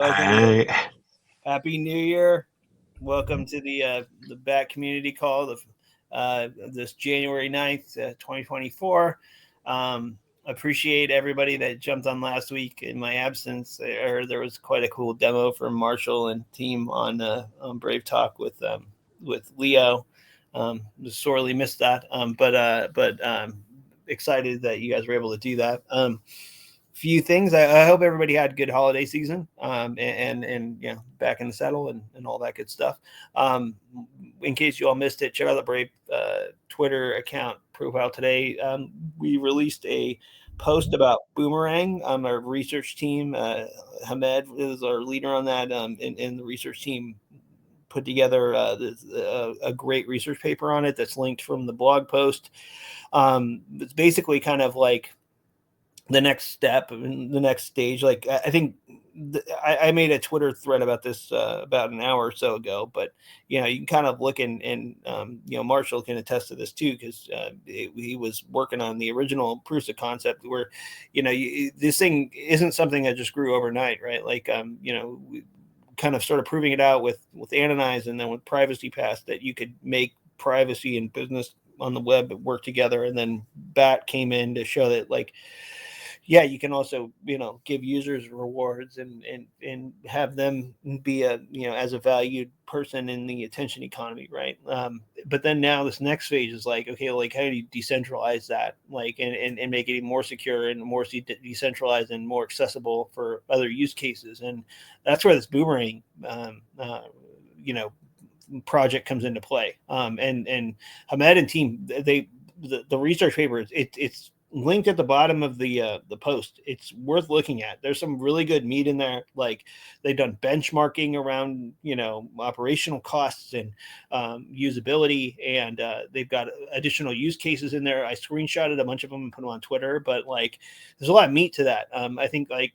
Welcome, Hey, Happy New Year. Welcome to the Bat Community Call of this January 9th, 2024. Appreciate everybody that jumped on last week in my absence. There was quite a cool demo from Marshall and team on Brave Talk with Leo. Sorely missed that, but excited that you guys were able to do that. Few things. I hope everybody had a good holiday season, and back in the saddle and all that good stuff. Um, in case you all missed it, check out the Brave Twitter account profile today. We released a post about Boomerang. Our research team, Hamed is our leader on that, and the research team put together a great research paper on it that's linked from the blog post. It's basically kind of like the next step and the next stage. Like I think I made a Twitter thread about this about an hour or so ago, but you can kind of look and Marshall can attest to this too because he was working on the original Prusa concept where this thing isn't something that just grew overnight, right? Like we kind of started proving it out with Anonyze and then with Privacy Pass that you could make privacy and business on the web work together, and then Bat came in to show that like yeah, you can also give users rewards and have them be a as a valued person in the attention economy, right? But then now this next phase is like, okay, like how do you decentralize that, like and make it more secure and more decentralized and more accessible for other use cases, and that's where this Boomerang you know project comes into play. And Hamed and team, the research paper, it's linked at the bottom of the post. It's worth looking at. There's some really good meat in there. Like they've done benchmarking around operational costs and usability, and they've got additional use cases in there. I screenshotted a bunch of them and put them on Twitter. But like, there's a lot of meat to that. I think like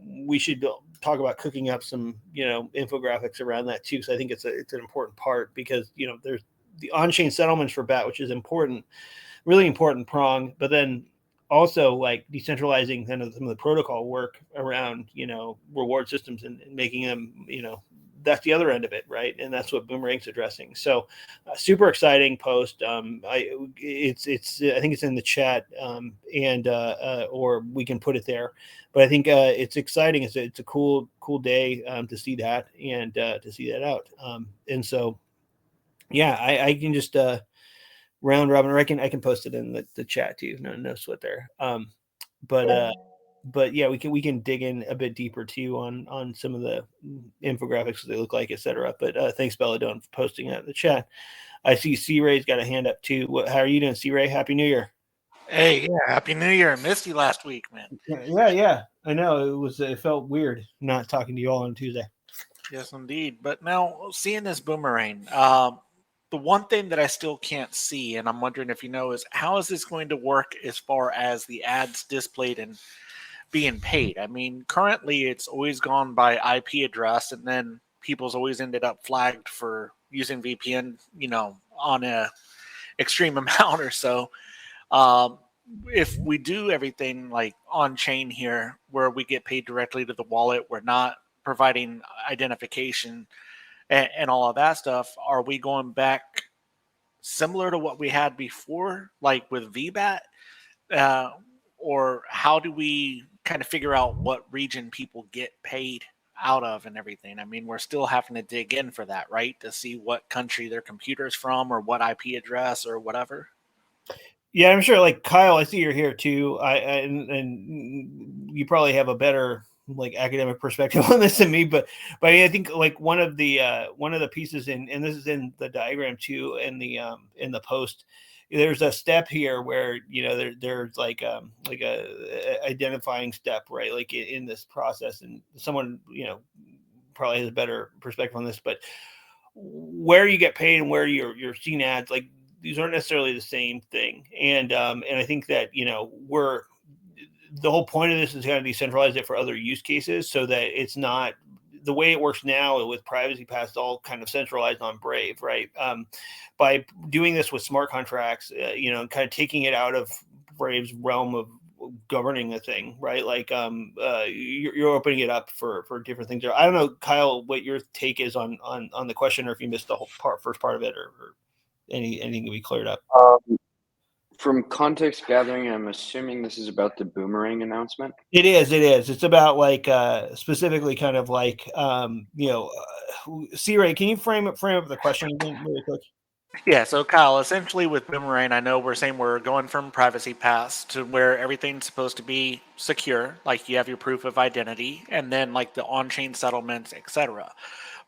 we should talk about cooking up some infographics around that too. So I think it's an important part because there's the on-chain settlements for BAT, which is important, really important prong, but then also like decentralizing kind of some of the protocol work around reward systems and making them that's the other end of it, right? And that's what Boomerang's addressing. So super exciting post. It's I think it's in the chat, and or we can put it there, but I think it's exciting. It's a cool day to see that and to see that out. And so yeah, I can just round robin, or I can post it in the chat too. No sweat there. But but yeah, we can dig in a bit deeper too on some of the infographics, what they look like, etc. But thanks Belladone for posting that in the chat. I see C Ray's got a hand up too. How are you doing, C Ray? Happy New Year. Hey, yeah, Happy New Year. I missed you last week, man. Yeah. I know it felt weird not talking to you all on Tuesday. Yes, indeed. But now, seeing this Boomerang, the one thing that I still can't see, and I'm wondering if you know, is how is this going to work as far as the ads displayed and being paid? I mean, currently it's always gone by IP address, and then people's always ended up flagged for using VPN, on a extreme amount or so. Um, if we do everything like on chain here, where we get paid directly to the wallet, we're not providing identification and all of that stuff. Are we going back similar to what we had before, like with VBAT? Uh, or how do we kind of figure out what region people get paid out of and everything? I mean, we're still having to dig in for that, right? To see what country their computer's from or what IP address or whatever. Yeah, I'm sure. Like Kyle, I see you're here too. And you probably have a better like academic perspective on this than me, but I think like one of the pieces and this is in the diagram too in the post. There's a step here where there's like a identifying step, right? Like in this process, and someone probably has a better perspective on this, but where you get paid and where you're seeing ads, like these aren't necessarily the same thing. And I think that we're the whole point of this is kind of decentralize it for other use cases so that it's not the way it works now with Privacy Pass, all kind of centralized on Brave, right? By doing this with smart contracts, kind of taking it out of Brave's realm of governing the thing, right? Like you're opening it up for different things. I don't know, Kyle, what your take is on the question, or if you missed the whole first part of it, or anything to be cleared up. From context gathering, I'm assuming this is about the Boomerang announcement. It is. It's about like specifically kind of like C-Ray, can you frame up the question again really quick? Yeah, so Kyle, essentially with Boomerang, I know we're saying we're going from Privacy Pass to where everything's supposed to be secure, like you have your proof of identity, and then like the on-chain settlements, etc.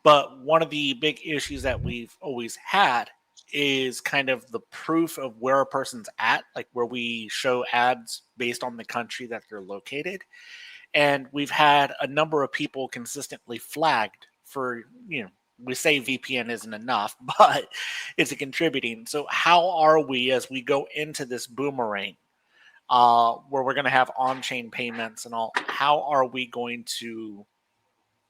But one of the big issues that we've always had is kind of the proof of where a person's at, like where we show ads based on the country that they're located. And we've had a number of people consistently flagged for, we say VPN isn't enough, but it's a contributing. So how are we, as we go into this Boomerang, where we're going to have on-chain payments and all, how are we going to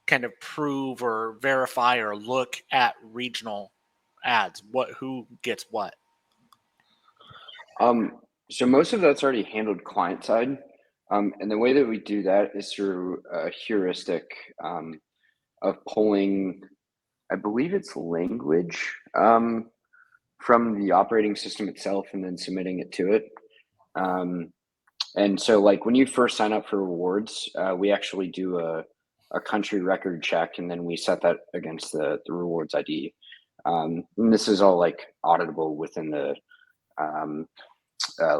kind of prove or verify or look at regional ads? Who gets what? So most of that's already handled client side. And the way that we do that is through a heuristic of pulling, I believe it's language from the operating system itself and then submitting it to it. And so like when you first sign up for rewards, we actually do a country record check, and then we set that against the rewards ID. And this is all like auditable within the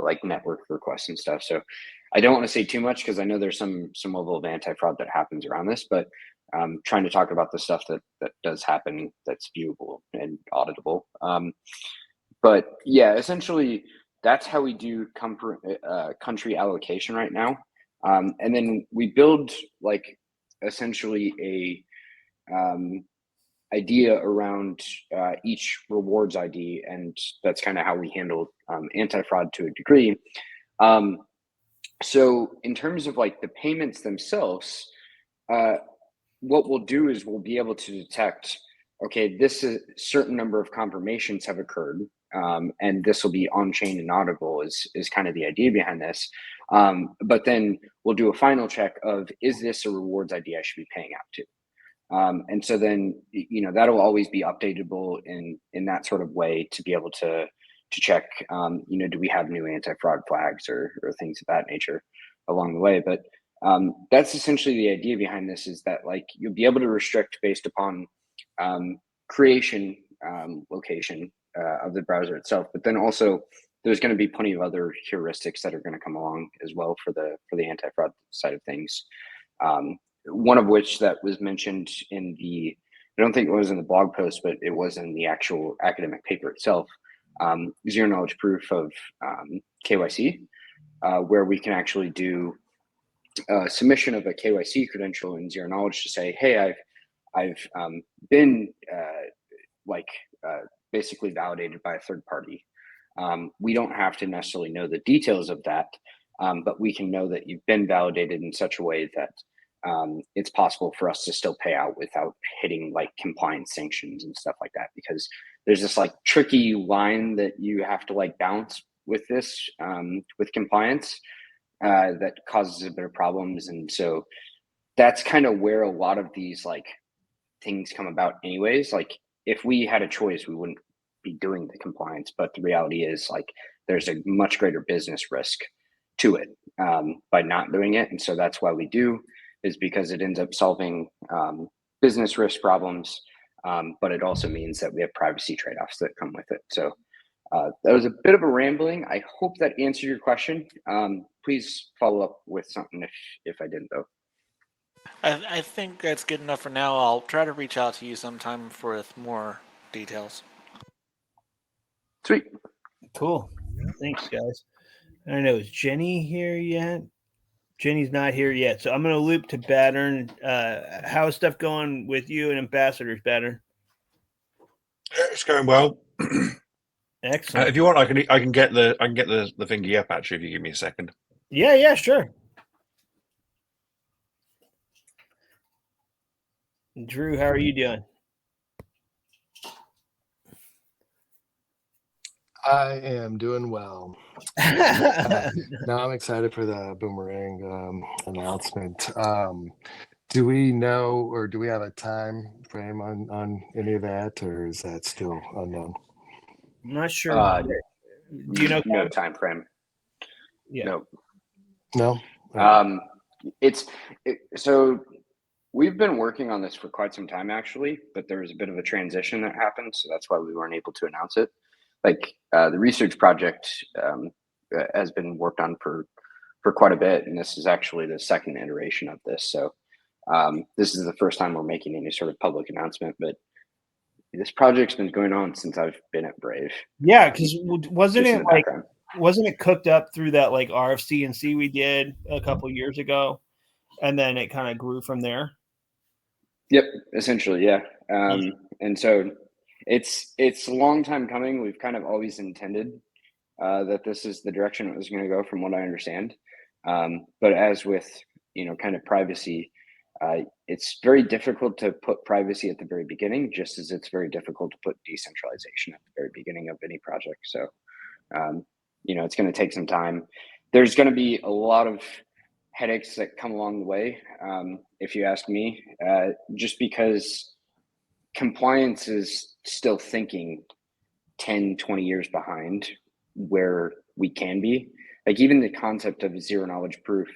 like network requests and stuff. So I don't want to say too much because I know there's some level of anti-fraud that happens around this, but trying to talk about the stuff that does happen that's viewable and auditable. But yeah, essentially that's how we do country allocation right now. And then we build like essentially a idea around each rewards ID, and that's kind of how we handle anti-fraud to a degree. So in terms of like the payments themselves, what we'll do is we'll be able to detect, okay, this is certain number of confirmations have occurred, and this will be on-chain and auditable is kind of the idea behind this. But then we'll do a final check of, is this a rewards ID I should be paying out to? And so then, that'll always be updatable in that sort of way to be able to check, do we have new anti-fraud flags or things of that nature along the way. But that's essentially the idea behind this, is that like you'll be able to restrict based upon creation location of the browser itself, but then also there's going to be plenty of other heuristics that are going to come along as well for the anti-fraud side of things. One of which that was mentioned in I don't think it was in the blog post, but it was in the actual academic paper itself, zero knowledge proof of KYC, where we can actually do submission of a KYC credential in zero knowledge to say, hey, I've been basically validated by a third party. We don't have to necessarily know the details of that, but we can know that you've been validated in such a way that it's possible for us to still pay out without hitting like compliance sanctions and stuff like that, because there's this like tricky line that you have to like balance with this with compliance that causes a bit of problems. And so that's kind of where a lot of these like things come about anyways. Like if we had a choice, we wouldn't be doing the compliance, but the reality is like there's a much greater business risk to it by not doing it. And so that's why we do, is because it ends up solving business risk problems, but it also means that we have privacy trade-offs that come with it. So that was a bit of a rambling. I hope that answered your question. Please follow up with something if I didn't, though. I think that's good enough for now. I'll try to reach out to you sometime with more details. Sweet. Cool. Thanks, guys. I don't know. Is Jenny here yet? Jenny's not here yet, so I'm going to loop to Battern. How's stuff going with you and Ambassadors, Battern? It's going well. Excellent. If you want, I can get the thingy up actually. If you give me a second. Yeah, sure. Drew, how are you doing? I am doing well. Now I'm excited for the boomerang announcement. Do we know, or do we have a time frame on any of that, or is that still unknown? I'm not sure. Do you know? No time frame. Yeah. No. No. So we've been working on this for quite some time, actually, but there was a bit of a transition that happened, so that's why we weren't able to announce it. Like the research project has been worked on for quite a bit, and this is actually the second iteration of this. So this is the first time we're making any sort of public announcement, but this project's been going on since I've been at Brave. Yeah, because wasn't Just in it the like background. wasn't it cooked up through that like RFC&C we did a couple years ago, and then it kind of grew from there? Yep, essentially, yeah. And so it's a long time coming. We've kind of always intended that this is the direction it was going to go, from what I understand. But as with kind of privacy, it's very difficult to put privacy at the very beginning, just as it's very difficult to put decentralization at the very beginning of any project. So it's going to take some time. There's going to be a lot of headaches that come along the way, if you ask me, just because compliance is still thinking 10, 20 years behind where we can be. Like even the concept of zero knowledge proof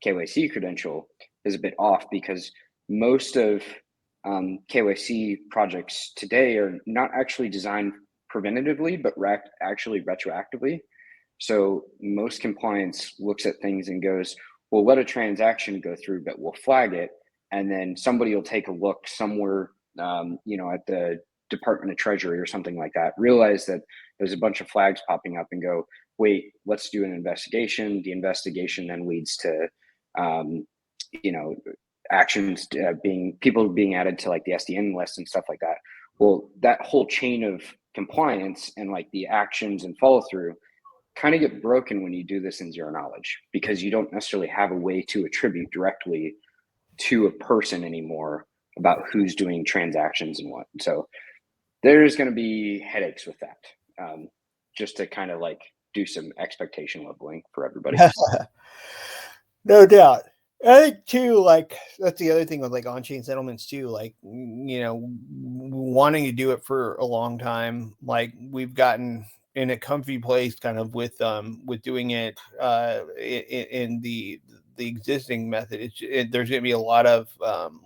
KYC credential is a bit off, because most of KYC projects today are not actually designed preventatively, but actually retroactively. So most compliance looks at things and goes, we'll let a transaction go through, but we'll flag it. And then somebody will take a look somewhere, at the Department of Treasury or something like that, realize that there's a bunch of flags popping up and go, wait, let's do an investigation. The investigation then leads to, actions people being added to like the SDN list and stuff like that. Well, that whole chain of compliance and like the actions and follow through kind of get broken when you do this in zero knowledge, because you don't necessarily have a way to attribute directly to a person anymore about who's doing transactions and what. So there's going to be headaches with that, just to kind of like do some expectation leveling for everybody. No doubt. I think too, like that's the other thing with like on-chain settlements too, like, wanting to do it for a long time. Like we've gotten in a comfy place kind of with doing it in the existing method. There's going to be a lot of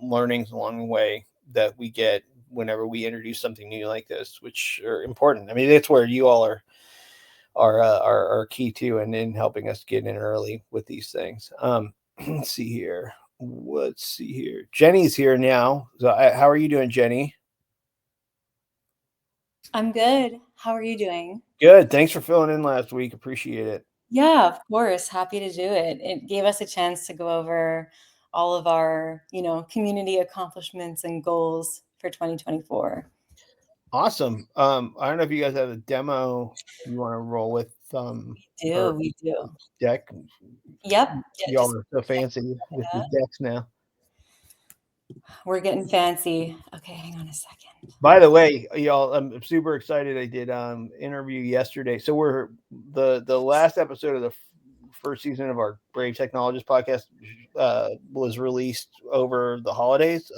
learnings along the way that we get whenever we introduce something new like this, which are important. I mean, that's where you all are key to, and in helping us get in early with these things. Let's see here. Jenny's here now. So how are you doing, Jenny? I'm good. How are you doing? Good. Thanks for filling in last week. Appreciate it. Yeah, of course. Happy to do it. It gave us a chance to go over all of our, community accomplishments and goals for 2024. Awesome. I don't know if you guys have a demo you want to roll with. We do. Deck. Yep. Y'all are so fancy with the decks now. We're getting fancy. Okay, hang on a second. By the way, y'all, I'm super excited. I did interview yesterday. So we're the last episode of the first season of our Brave Technologist podcast was released over the holidays.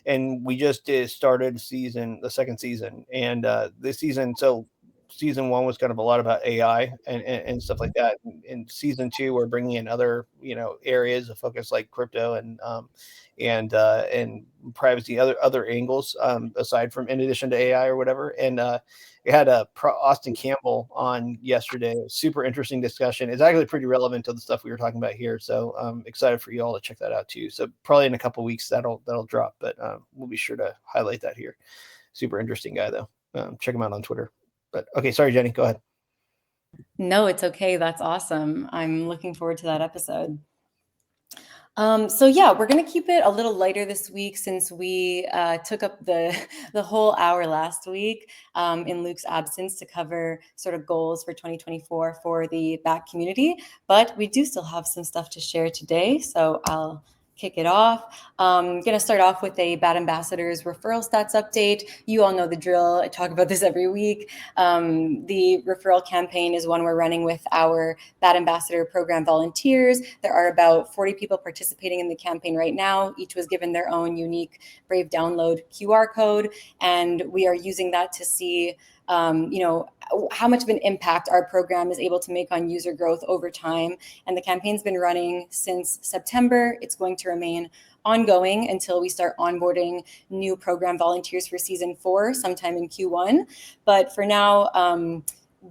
And we just started the second season. And this season, so season one was kind of a lot about AI and stuff like that. And season two, we're bringing in other, areas of focus like crypto and privacy, other angles, aside from, in addition to AI or whatever. And we had Austin Campbell on yesterday. Super interesting discussion. It's actually pretty relevant to the stuff we were talking about here. So I'm excited for you all to check that out too. So probably in a couple of weeks that'll drop, but we'll be sure to highlight that here. Super interesting guy though. Check him out on Twitter. But okay, sorry, Jenny, go ahead. No, it's okay. That's awesome. I'm looking forward to that episode. So yeah, we're going to keep it a little lighter this week, since we took up the whole hour last week in Luke's absence to cover sort of goals for 2024 for the back community. But we do still have some stuff to share today. So I'll kick it off. I'm going to start off with a Bat Ambassadors referral stats update. You all know the drill. I talk about this every week. The referral campaign is one we're running with our Bat Ambassador program volunteers. There are about 40 people participating in the campaign right now. Each was given their own unique Brave download QR code, and we are using that to see how much of an impact our program is able to make on user growth over time. And the campaign's been running since September. It's going to remain ongoing until we start onboarding new program volunteers for season 4 sometime in Q1. But for now,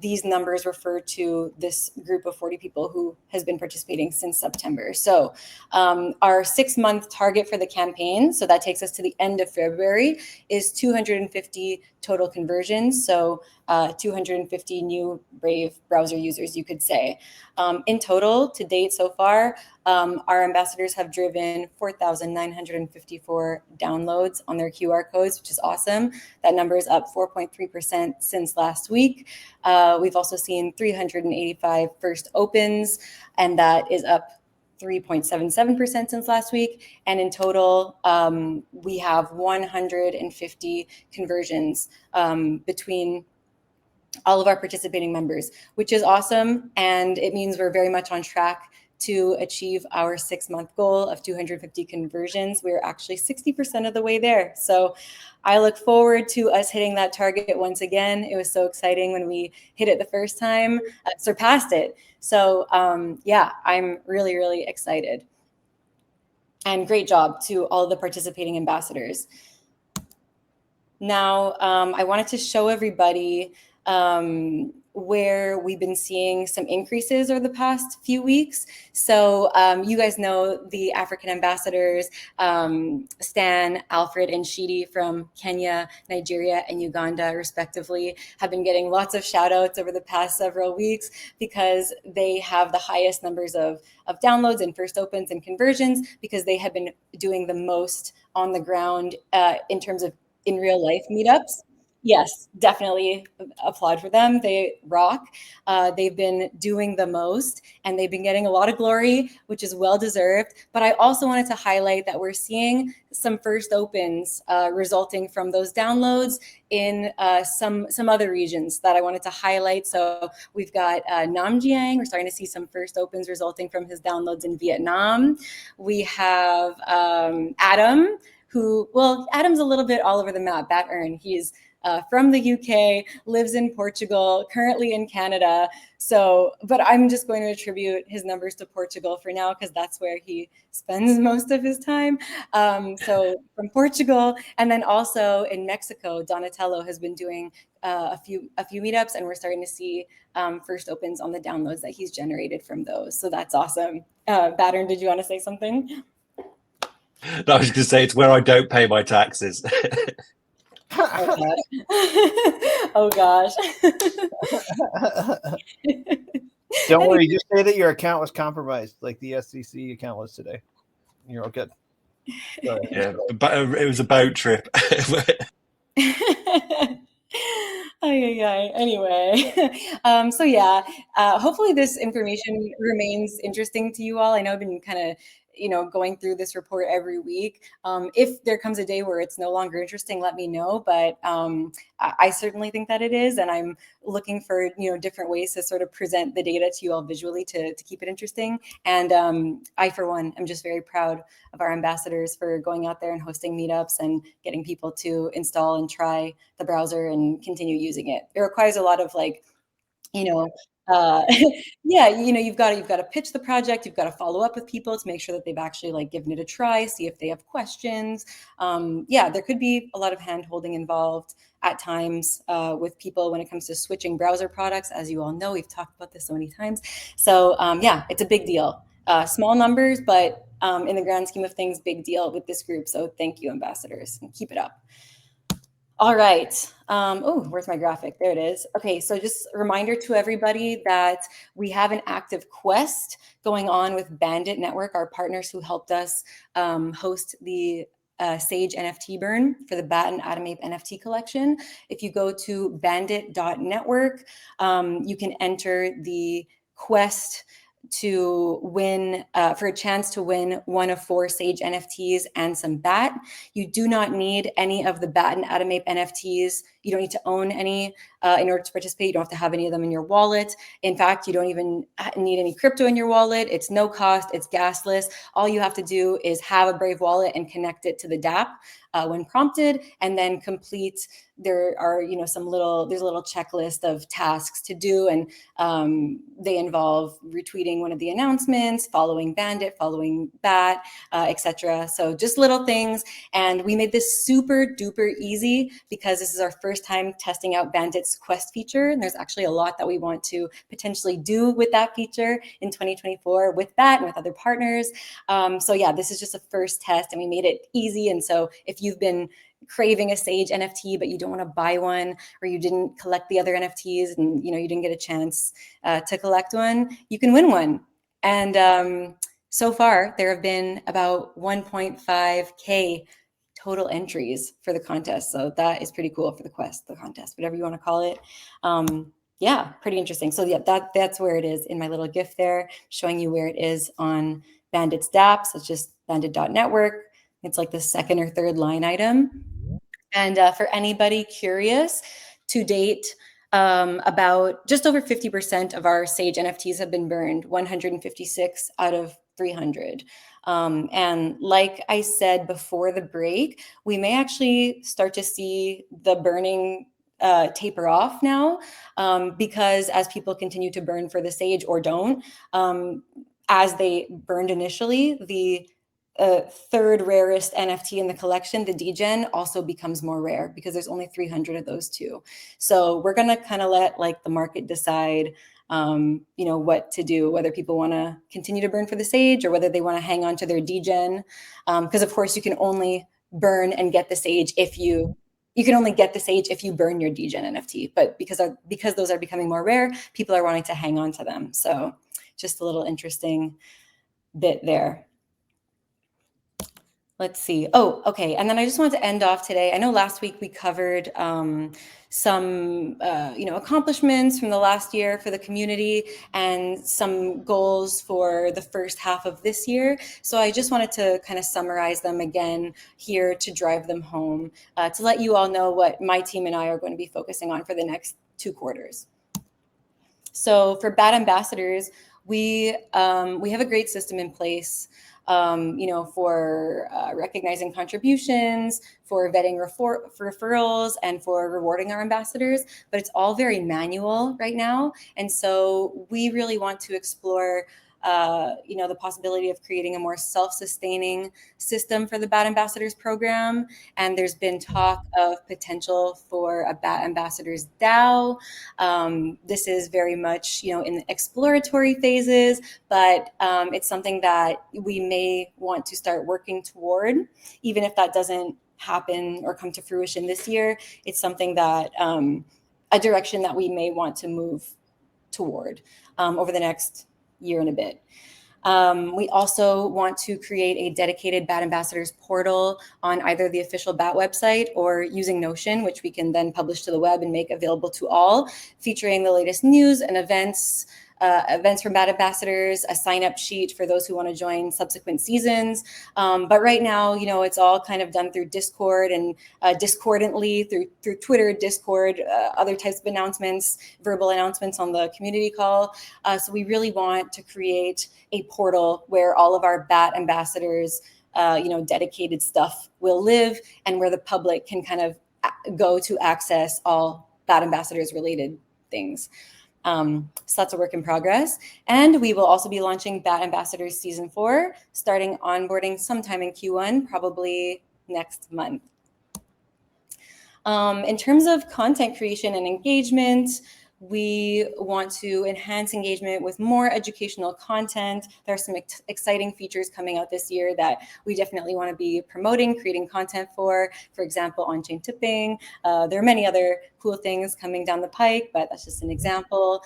these numbers refer to this group of 40 people who has been participating since September. So our 6-month target for the campaign, so that takes us to the end of February, is 250 total conversions. So 250 new Brave browser users, you could say. In total, to date so far, our ambassadors have driven 4,954 downloads on their QR codes, which is awesome. That number is up 4.3% since last week. We've also seen 385 first opens, and that is up 3.77% since last week. And in total, we have 150 conversions between all of our participating members, which is awesome. And it means we're very much on track to achieve our 6-month goal of 250 conversions. We're actually 60% of the way there. So I look forward to us hitting that target once again. It was so exciting when we hit it the first time, surpassed it. So yeah, I'm really, really excited. And great job to all of the participating ambassadors. Now, I wanted to show everybody where we've been seeing some increases over the past few weeks. So you guys know the African ambassadors, Stan, Alfred, and Shidi from Kenya, Nigeria, and Uganda, respectively, have been getting lots of shout outs over the past several weeks because they have the highest numbers of downloads and first opens and conversions because they have been doing the most on the ground in terms of in real life meetups. Yes, definitely applaud for them. They rock. They've been doing the most and they've been getting a lot of glory, which is well deserved. But I also wanted to highlight that we're seeing some first opens resulting from those downloads in some other regions that I wanted to highlight. So we've got Nam Giang. We're starting to see some first opens resulting from his downloads in Vietnam. We have Adam, Adam's a little bit all over the map. Bat Earn. He's from the UK, lives in Portugal, currently in Canada. So, but I'm just going to attribute his numbers to Portugal for now because that's where he spends most of his time. So from Portugal, and then also in Mexico, Donatello has been doing a few meetups, and we're starting to see first opens on the downloads that he's generated from those. So that's awesome. Bat Earn, did you want to say something? No, I was going to say it's where I don't pay my taxes. Oh gosh. Don't worry, just say that your account was compromised, like the SEC account was today. You're all good. Yeah, but it was a boat trip. Anyway, so yeah, hopefully this information remains interesting to you all. I know I've been kind of going through this report every week. If there comes a day where it's no longer interesting, let me know. But I certainly think that it is, and I'm looking for different ways to sort of present the data to you all visually to keep it interesting. And I, for one, am just very proud of our ambassadors for going out there and hosting meetups and getting people to install and try the browser and continue using it. It requires a lot of yeah, you've got to pitch the project. You've got to follow up with people to make sure that they've actually given it a try, see if they have questions. Yeah, there could be a lot of hand holding involved at times with people when it comes to switching browser products. As you all know, we've talked about this so many times. So yeah, it's a big deal. Small numbers, but in the grand scheme of things, big deal with this group. So thank you, ambassadors, and keep it up. All right. Oh, where's my graphic? There it is. Okay, so just a reminder to everybody that we have an active quest going on with Bandit Network, our partners who helped us host the Sage NFT burn for the Bat and Atom Ape NFT collection. If you go to bandit.network, you can enter the quest to win, for a chance to win one of 4 Sage NFTs and some BAT. You do not need any of the BAT and Atom Ape NFTs. You don't need to own any in order to participate. You don't have to have any of them in your wallet. In fact, you don't even need any crypto in your wallet. It's no cost. It's gasless. All you have to do is have a Brave wallet and connect it to the dApp when prompted, and then complete. There are, there's a little checklist of tasks to do, and they involve retweeting one of the announcements, following Bandit, following BAT, etc. So just little things. And we made this super duper easy because this is our first time testing out Bandit's Quest feature. And there's actually a lot that we want to potentially do with that feature in 2024 with BAT and with other partners. So yeah, this is just a first test and we made it easy. And so if you've been craving a Sage NFT, but you don't want to buy one, or you didn't collect the other NFTs and you didn't get a chance to collect one, you can win one. And so far, there have been about 1.5K total entries for the contest. So that is pretty cool for the contest, whatever you want to call it. Yeah, pretty interesting. So yeah, that's where it is in my little GIF there, showing you where it is on Bandit's dApp. So it's just bandit.network. It's like the second or third line item. And for anybody curious, to date, about just over 50% of our Sage NFTs have been burned, 156 out of 300. And like I said before the break, we may actually start to see the burning taper off now, because as people continue to burn for the Sage or don't, as they burned initially, the third rarest NFT in the collection, the Degen, also becomes more rare because there's only 300 of those too. So we're going to kind of let the market decide, what to do, whether people want to continue to burn for the Sage or whether they want to hang on to their Degen. Because of course you can only burn and get the Sage if you can only get the Sage if you burn your Degen NFT. But because those are becoming more rare, people are wanting to hang on to them. So just a little interesting bit there. Let's see. Oh, okay. And then I just wanted to end off today. I know last week we covered some, accomplishments from the last year for the community and some goals for the first half of this year. So I just wanted to kind of summarize them again here to drive them home, to let you all know what my team and I are going to be focusing on for the next 2 quarters. So for BAT ambassadors, we have a great system in place. For recognizing contributions, for vetting referrals, and for rewarding our ambassadors, but it's all very manual right now. And so we really want to explore the possibility of creating a more self-sustaining system for the BAT Ambassadors program. And there's been talk of potential for a BAT Ambassadors DAO. This is very much, in the exploratory phases, but it's something that we may want to start working toward, even if that doesn't happen or come to fruition this year. It's something that, a direction that we may want to move toward over the next year and a bit. We also want to create a dedicated BAT Ambassadors portal on either the official BAT website or using Notion, which we can then publish to the web and make available to all, featuring the latest news and events from BAT Ambassadors, a sign-up sheet for those who want to join subsequent seasons. But right now, it's all kind of done through Discord and discordantly through Twitter, Discord, other types of announcements, verbal announcements on the community call. So we really want to create a portal where all of our BAT Ambassadors, dedicated stuff will live, and where the public can kind of go to access all BAT Ambassadors related things. So that's a work in progress. And we will also be launching BAT Ambassadors Season 4, starting onboarding sometime in Q1, probably next month. In terms of content creation and engagement, we want to enhance engagement with more educational content. There are some exciting features coming out this year that we definitely want to be promoting, creating content for example, on-chain tipping. There are many other cool things coming down the pike, but that's just an example.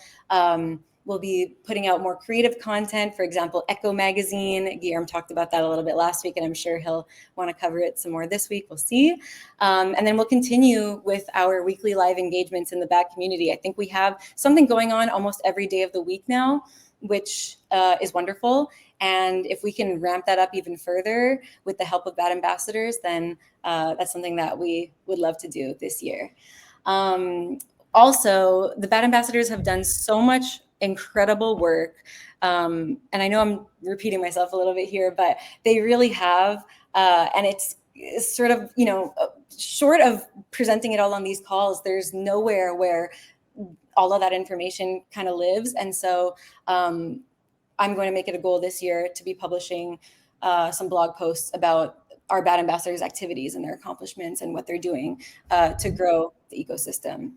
We'll be putting out more creative content. For example, Echo Magazine. Guillermo talked about that a little bit last week, and I'm sure he'll want to cover it some more this week. We'll see. And then we'll continue with our weekly live engagements in the BAT community. I think we have something going on almost every day of the week now. which is wonderful. And if we can ramp that up even further with the help of BAT ambassadors, then that's something that we would love to do this year. Also, the BAT ambassadors have done so much incredible work. And I know I'm repeating myself a little bit here, but they really have. And it's sort of, short of presenting it all on these calls, there's nowhere where all of that information kind of lives. And so I'm going to make it a goal this year to be publishing some blog posts about our BAT ambassadors' activities and their accomplishments and what they're doing to grow the ecosystem.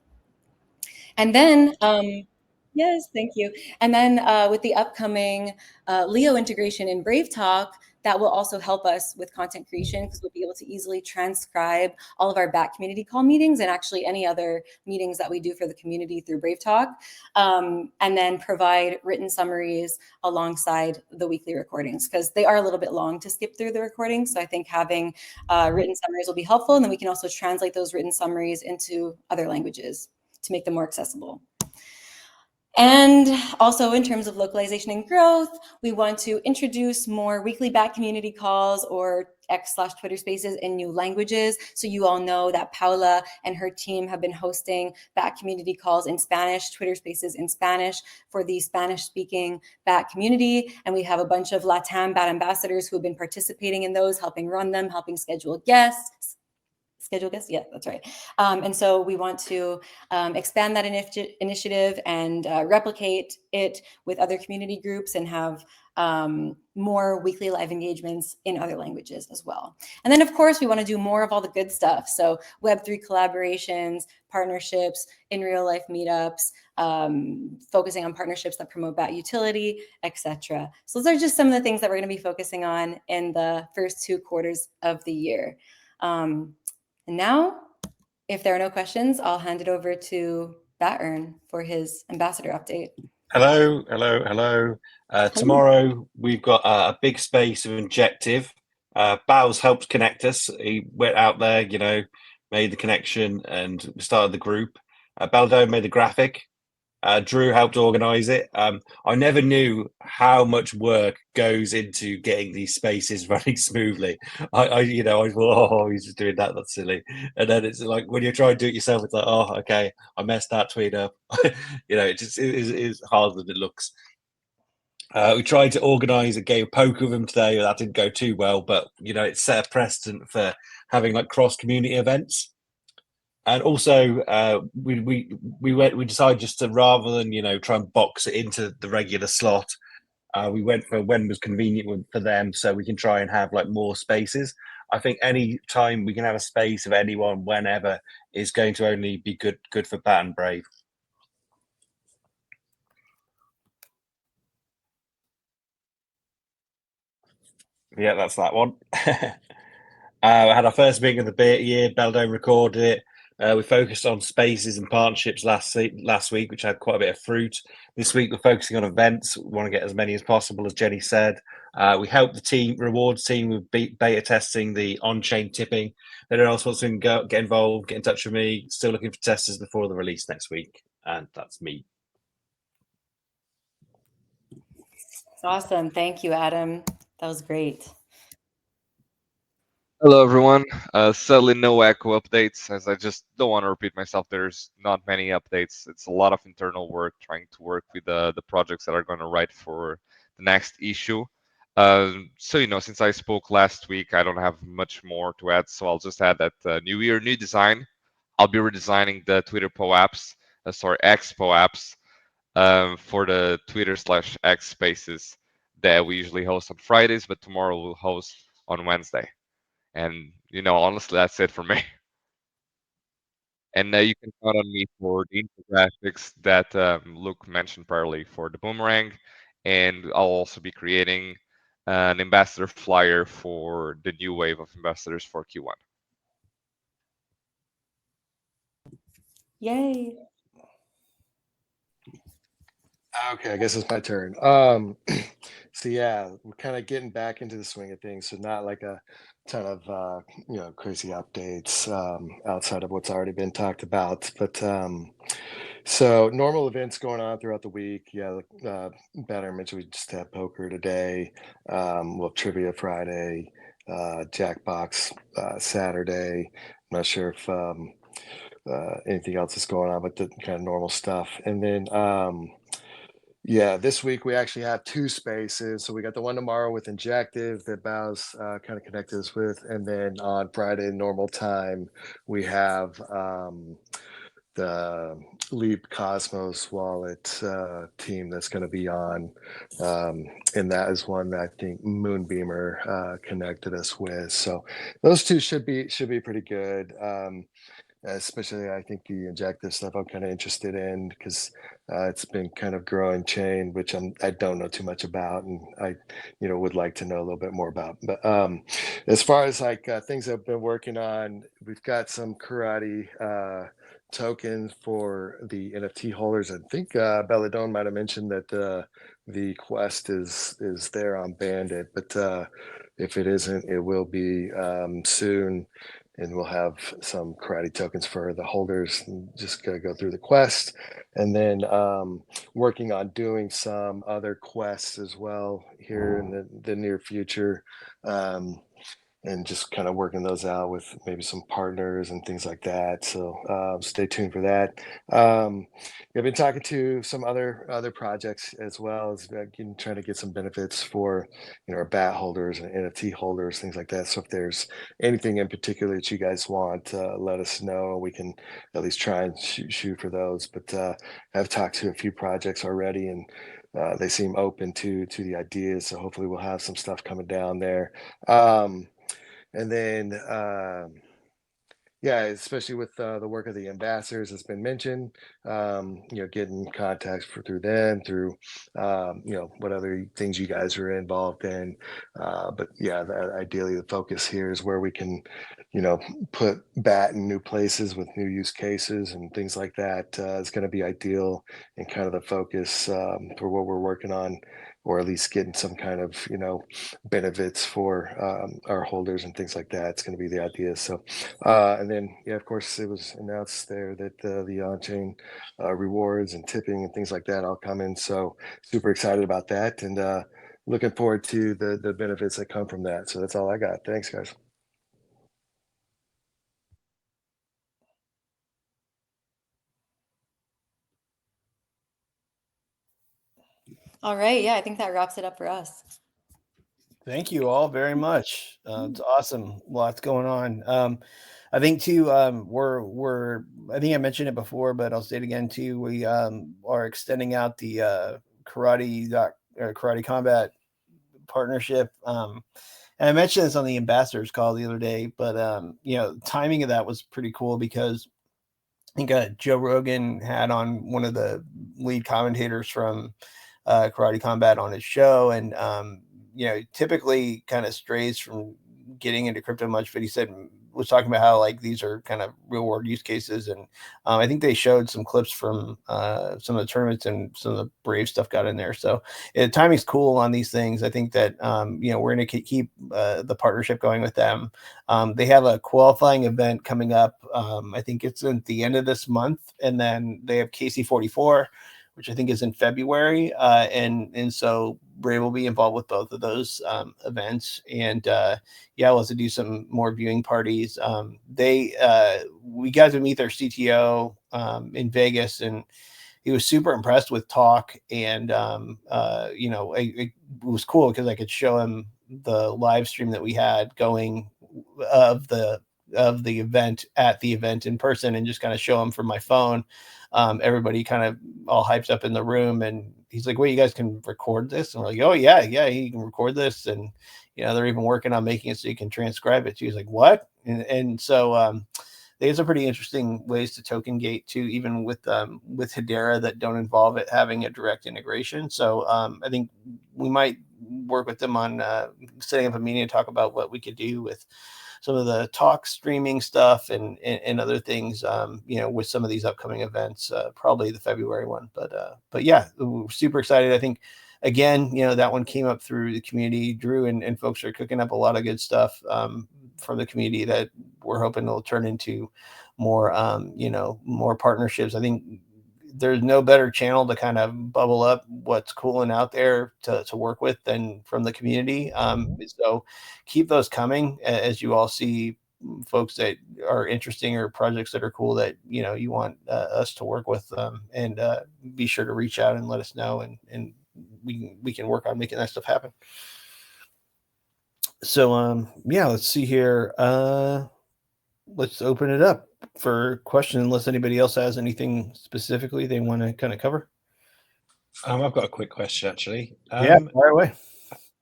And then, yes, thank you. And then with the upcoming Leo integration in Brave Talk, that will also help us with content creation because we'll be able to easily transcribe all of our BAT community call meetings and actually any other meetings that we do for the community through Brave Talk, and then provide written summaries alongside the weekly recordings because they are a little bit long to skip through the recordings. So I think having written summaries will be helpful. And then we can also translate those written summaries into other languages to make them more accessible. And also in terms of localization and growth, we want to introduce more weekly BAT community calls or X/Twitter spaces in new languages. So you all know that Paula and her team have been hosting BAT community calls in Spanish, Twitter spaces in Spanish for the Spanish-speaking BAT community. And we have a bunch of LATAM BAT ambassadors who have been participating in those, helping run them, helping schedule guests. Yeah, that's right. And so we want to expand that initiative and replicate it with other community groups and have more weekly live engagements in other languages as well. And then, of course, we want to do more of all the good stuff. So Web3 collaborations, partnerships, in real life meetups, focusing on partnerships that promote BAT utility, etc. So those are just some of the things that we're going to be focusing on in the first 2 quarters of the year. And now, if there are no questions, I'll hand it over to BatEarn for his ambassador update. Hello. Tomorrow we've got a big space of Injective. Bowles helped connect us. He went out there, made the connection and started the group. Beldome made the graphic. Drew helped organize it. I never knew how much work goes into getting these spaces running smoothly. I thought, oh, he's just doing that. That's silly. And then it's like when you try and do it yourself, it's like, oh, okay, I messed that tweet up. It is harder than it looks. We tried to organize a game of poker with them today. That didn't go too well, but it set a precedent for having like cross community events. And also, we decided just to, rather than try and box it into the regular slot, we went for when was convenient for them, so we can try and have like more spaces. I think any time we can have a space of anyone, whenever, is going to only be good for BAT and Brave. Yeah, that's that one. We had our first meeting of the year. Beldome recorded it. We focused on spaces and partnerships last week, which had quite a bit of fruit. This week, we're focusing on events. We want to get as many as possible, as Jenny said. We helped the rewards team with beta testing the on-chain tipping. If anyone else wants to get involved, get in touch with me. Still looking for testers before the release next week. And that's me. Awesome. Thank you, Adam. That was great. Hello, everyone. Sadly, no Echo updates, as I just don't want to repeat myself. There's not many updates. It's a lot of internal work trying to work with the projects that are going to write for the next issue. So, since I spoke last week, I don't have much more to add. So I'll just add that new year, new design. I'll be redesigning the Twitter POAPs, X POAPs, for the Twitter/X spaces that we usually host on Fridays, but tomorrow we'll host on Wednesday. And, honestly, that's it for me. And you can count on me for the infographics that Luke mentioned priorly for the Boomerang. And I'll also be creating an ambassador flyer for the new wave of ambassadors for Q1. Yay. Okay, I guess it's my turn. So yeah, we're kind of getting back into the swing of things. So not like a ton of crazy updates outside of what's already been talked about. But So normal events going on throughout the week. Yeah, Banner mentioned we just had poker today. We'll have trivia Friday, Jackbox Saturday. I'm not sure if anything else is going on, but the kind of normal stuff. And then yeah, this week we actually have two spaces. So we got the one tomorrow with Injective that Bow's kind of connected us with, and then on Friday normal time we have the Leap Cosmos wallet team that's going to be on, and that is one that I think Moonbeamer connected us with. So those two should be pretty good. Especially, I think the Injective stuff I'm kind of interested in because it's been kind of growing chain, which I don't know too much about, and I would like to know a little bit more about. But as far as like things I've been working on, we've got some karate tokens for the NFT holders. I think Belladone might have mentioned that the quest is there on Bandit, but if it isn't, it will be soon. And we'll have some karate tokens for the holders. Just gotta go through the quest, and then working on doing some other quests as well here in the near future. And just kind of working those out with maybe some partners and things like that. So stay tuned for that. I've been talking to some other projects as well as trying to get some benefits for our bat holders and NFT holders, things like that. So if there's anything in particular that you guys want, let us know. We can at least try and shoot for those. But I've talked to a few projects already, and they seem open to the ideas. So hopefully we'll have some stuff coming down there. And then, yeah, especially with the work of the ambassadors that's been mentioned, getting contacts through them, through, what other things you guys are involved in. But yeah, ideally the focus here is where we can, put BAT in new places with new use cases and things like that. Is going to be ideal and kind of the focus for what we're working on, or at least getting some kind of benefits for our holders and things like that. It's going to be the idea. So and then yeah, of course it was announced there that the on-chain rewards and tipping and things like that all come in. So super excited about that, and looking forward to the benefits that come from that. So that's all I got. Thanks, guys. All right. Yeah, I think that wraps it up for us. Thank you all very much. It's awesome. Lots going on. I think too, I think I mentioned it before, but I'll say it again too. We are extending out the karate combat partnership. And I mentioned this on the ambassadors call the other day, but timing of that was pretty cool because I think Joe Rogan had on one of the lead commentators from Karate Combat on his show, and typically kind of strays from getting into crypto much, but he was talking about how like these are kind of real world use cases, and I think they showed some clips from some of the tournaments, and some of the Brave stuff got in there. So timing's cool on these things. I think that we're going to keep the partnership going with them. They have a qualifying event coming up. I think it's at the end of this month, and then they have KC44, which I think is in February. And so Brave will be involved with both of those events. And we'll also do some more viewing parties. We got to meet their CTO in Vegas, and he was super impressed with Talk. And, it was cool because I could show him the live stream that we had going of the event at the event in person, and just kind of show him from my phone. Everybody kind of all hyped up in the room, and he's like, "Wait, you guys can record this?" And we're like, "Oh yeah, you can record this." And they're even working on making it so you can transcribe it. He's like, "What?" And so there's some pretty interesting ways to token gate too, even with Hedera, that don't involve it having a direct integration. So I think we might work with them on setting up a meeting to talk about what we could do with some of the talk streaming stuff and other things, with some of these upcoming events, probably the February one. But yeah, we're super excited. I think, again, that one came up through the community. Drew and folks are cooking up a lot of good stuff from the community that we're hoping will turn into more, more partnerships. I think there's no better channel to kind of bubble up what's cool and out there to work with than from the community. So keep those coming as you all see folks that are interesting or projects that are cool that you want us to work with, and be sure to reach out and let us know, and we can work on making that stuff happen. So yeah, let's see here. Let's open it up for questions unless anybody else has anything specifically they want to kind of cover. I've got a quick question actually. Yeah, fire away.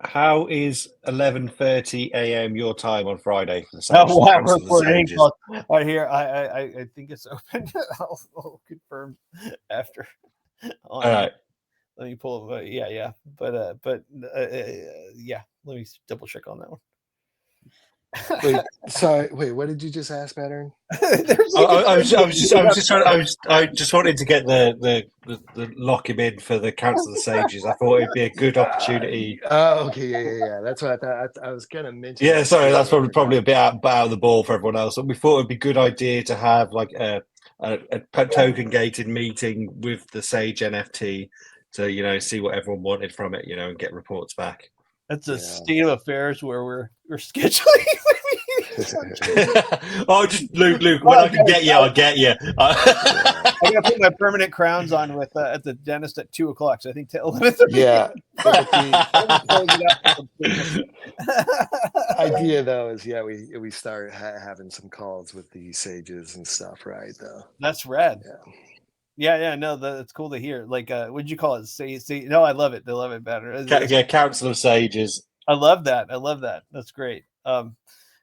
How is 11:30 a.m. your time on Friday for the Oh, Sages? wow, Council of the we're in Sages? right here. I think it's open. I'll confirm after. All right. Let me pull up. Yeah. But yeah. Let me double check on that one. Wait, sorry. Wait, what did you just ask, Pattern? I just wanted to get the lock him in for the Council of the Sages. I thought it'd be a good opportunity. Oh, okay, yeah. That's what I thought. I was gonna mention. Yeah, sorry, that's probably a bit out of the ball for everyone else. But we thought it'd be a good idea to have like a token gated meeting with the Sage NFT to see what everyone wanted from it, and get reports back. That's a state of affairs where we're scheduling. Oh, just Luke. When I can get you, I'll get you. I gotta put my permanent crowns on with at the dentist at 2:00. So I think till 11:30. Yeah. Idea though is we start having some calls with the Sages and stuff, right? Though that's rad. Yeah. No, that's cool to hear. Like, what'd you call it? Say. No, I love it. They love it better. Yeah, Council of Sages. I love that. That's great.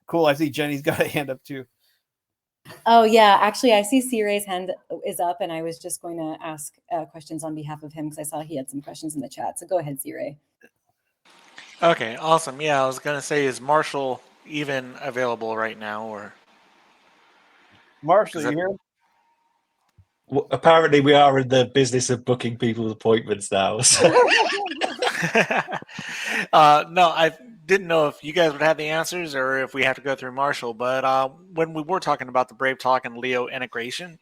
Cool. I see Jenny's got a hand up too. Oh yeah, actually, I see C-Ray's hand is up, and I was just going to ask questions on behalf of him because I saw he had some questions in the chat. So go ahead, C-Ray. Okay, awesome. Yeah, I was gonna say, is Marshall even available right now, or Marshall, you here? Well, apparently, we are in the business of booking people's appointments now. So. No, I didn't know if you guys would have the answers or if we have to go through Marshall. But when we were talking about the Brave Talk and Leo integration,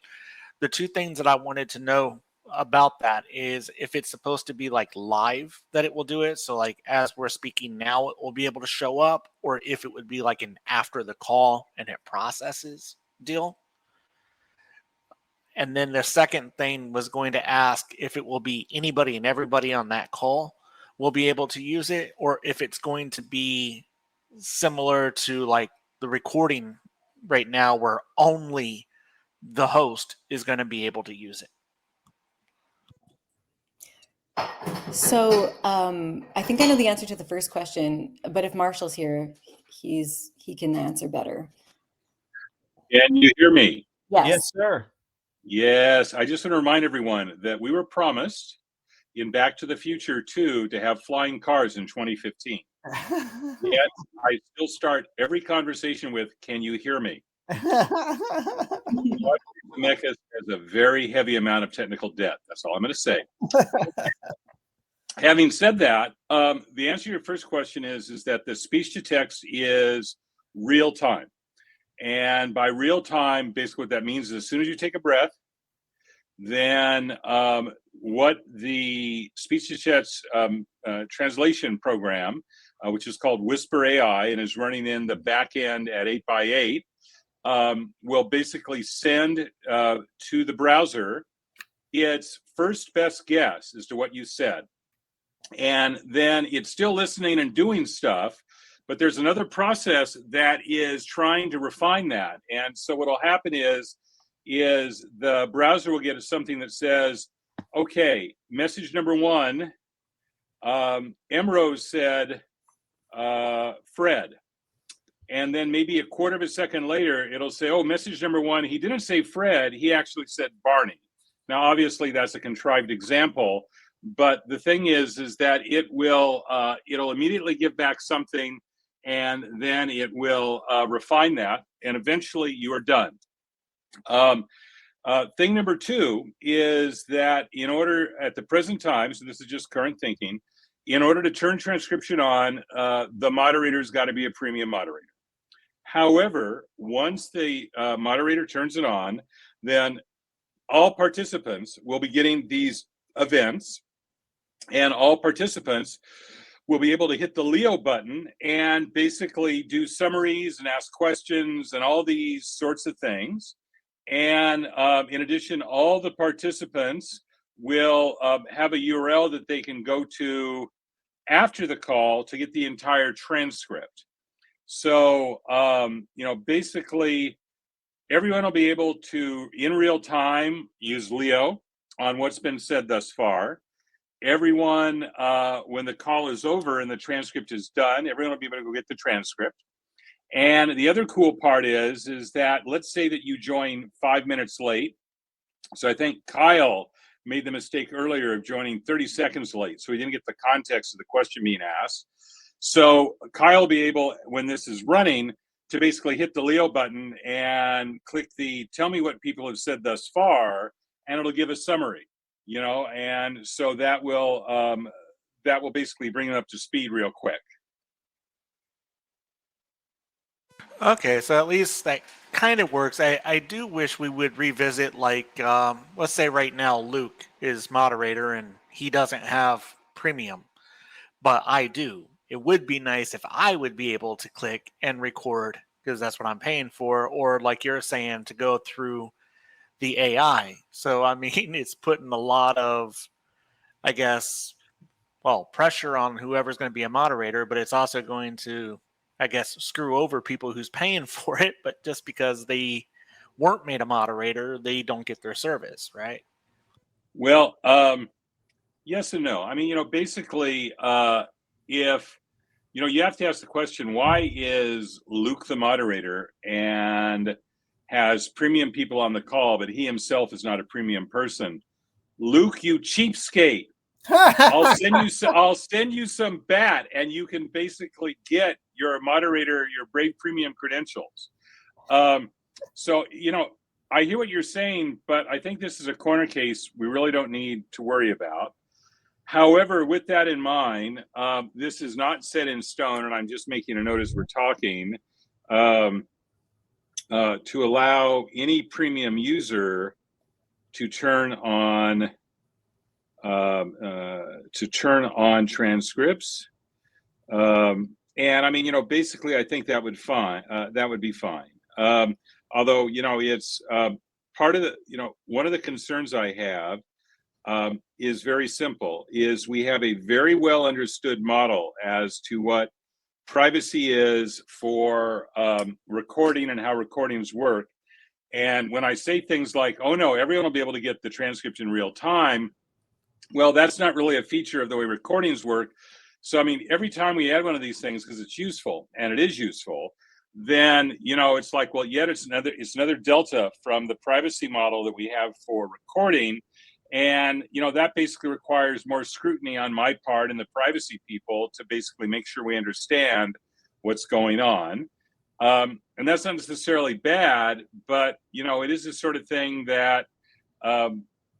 the two things that I wanted to know about that is if it's supposed to be like live that it will do it. So like as we're speaking now, it will be able to show up, or if it would be like an after the call and it processes deal. And then the second thing was going to ask if it will be anybody and everybody on that call will be able to use it, or if it's going to be similar to like the recording right now where only the host is going to be able to use it. So I think I know the answer to the first question, but if Marshall's here, he can answer better. Can you hear me? Yes. Yes, sir. Yes. I just want to remind everyone that we were promised in Back to the Future 2 to have flying cars in 2015. Yet I still start every conversation with, "Can you hear me?" Zemeckis has a very heavy amount of technical debt. That's all I'm going to say. Having said that, the answer to your first question is that the speech to text is real time. And by real time, basically what that means is as soon as you take a breath, then what the speech to text translation program, which is called Whisper AI and is running in the back end at 8x8, will basically send to the browser its first best guess as to what you said. And then it's still listening and doing stuff, but there's another process that is trying to refine that. And so what'll happen is the browser will get something that says, okay, message number one, Emrose said, Fred. And then maybe a quarter of a second later, it'll say, oh, message number one, he didn't say Fred, he actually said Barney. Now, obviously, that's a contrived example, but the thing is that it will, it'll immediately give back something, and then it will refine that, and eventually you are done. Thing number two is that in order, at the present time, so this is just current thinking, in order to turn transcription on, the moderator's got to be a premium moderator. However, once the moderator turns it on, then all participants will be getting these events, and all participants will be able to hit the Leo button and basically do summaries and ask questions and all these sorts of things. And in addition, all the participants will have a URL that they can go to after the call to get the entire transcript. So, basically, everyone will be able to, in real time, use Leo on what's been said thus far. Everyone, when the call is over and the transcript is done, everyone will be able to go get the transcript. And the other cool part is that let's say that you join 5 minutes late. So I think Kyle made the mistake earlier of joining 30 seconds late. So he didn't get the context of the question being asked. So Kyle will be able, when this is running, to basically hit the Leo button and click the tell me what people have said thus far, and it'll give a summary, and so that will basically bring it up to speed real quick. Okay, so at least that kind of works. I do wish we would revisit, like, let's say right now Luke is moderator and he doesn't have premium, but I do. It would be nice if I would be able to click and record, because that's what I'm paying for, or like you're saying, to go through the AI. So, I mean, it's putting a lot of, I guess, pressure on whoever's going to be a moderator, but it's also going to, I guess, screw over people who's paying for it, but just because they weren't made a moderator, they don't get their service, right? Well, yes and no. I mean, basically, if, you have to ask the question, why is Luke the moderator and has premium people on the call, but he himself is not a premium person? Luke, you cheapskate. I'll send you some bat, and you can basically get your moderator, your Brave Premium credentials. So, I hear what you're saying, but I think this is a corner case we really don't need to worry about. However, with that in mind, this is not set in stone, and I'm just making a note as we're talking, to allow any premium user to turn on transcripts. And I mean, basically, I think that would be fine. Although, it's part of the, one of the concerns I have is very simple, is we have a very well understood model as to what privacy is for recording and how recordings work. And when I say things like, oh no, everyone will be able to get the transcript in real time, well, that's not really a feature of the way recordings work. So, I mean, every time we add one of these things, because it's useful, and it is useful, then, it's like, well, yet it's another delta from the privacy model that we have for recording. And, that basically requires more scrutiny on my part and the privacy people to basically make sure we understand what's going on. And that's not necessarily bad, but, it is the sort of thing that,